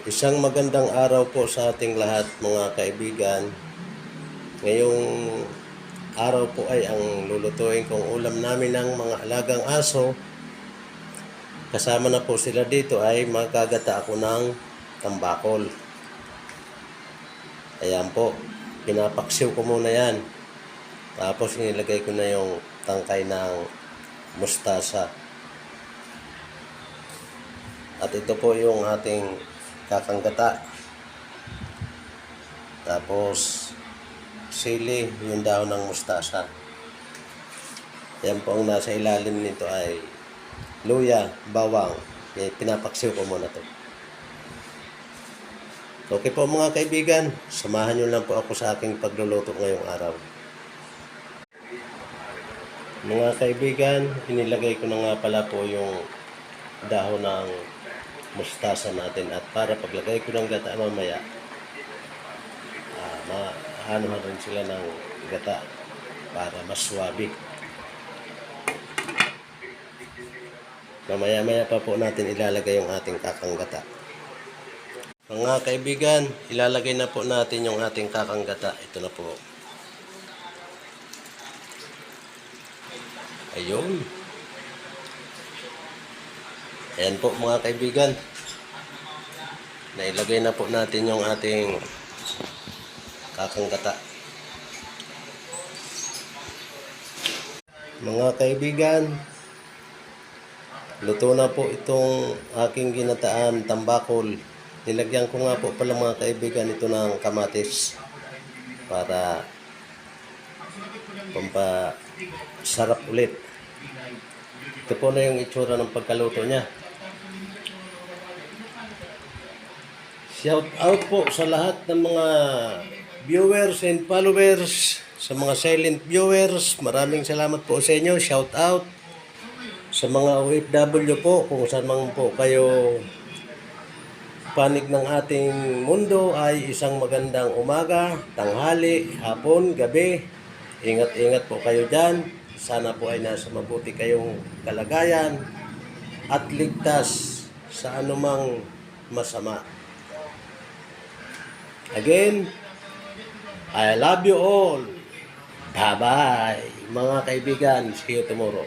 Isang magandang araw po sa ating lahat mga kaibigan. Ngayong araw po ay ang lulutuin kong ulam namin ng mga alagang aso. Kasama na po sila dito ay magagata ako ng tambakol. Ayan po, pinapaksiw ko muna yan. Tapos nilagay ko na yung tangkay ng mustasa. At ito po yung ating kakanggata. Tapos sili, yung dahon ng mustasa. Yan po ang nasa ilalim nito ay luya, bawang. Pinapaksiw ko muna to. Okay po mga kaibigan, samahan nyo lang po ako sa aking pagluluto ngayong araw. Mga kaibigan, inilagay ko na nga pala po yung dahon ng mustasa natin. At para paglagay ko ng gata mamaya, maano rin sila ng gata para mas swabe. Mamaya-maya pa po natin ilalagay yung ating kakanggata. Mga kaibigan, ilalagay na po natin yung ating kakanggata. Ito na po. Ayun. Ayan po mga kaibigan. Nailagay na po natin yung ating kakanggata. Mga kaibigan, luto na po itong aking ginataan tambakol. Nilagyan ko nga po pala mga kaibigan ito ng kamatis para pampasarap ulit. Ito po na yung itsura ng pagkaluto niya. Shout out po sa lahat ng mga viewers and followers, sa mga silent viewers. Maraming salamat po sa inyo. Shout out sa mga OFW po, kung saan man po kayo panig ng ating mundo ay isang magandang umaga, tanghali, hapon, gabi. Ingat-ingat po kayo dyan. Sana po ay nasa mabuti kayong kalagayan at ligtas sa anumang masama. Again, I love you all. Bye-bye, mga kaibigan. See you tomorrow.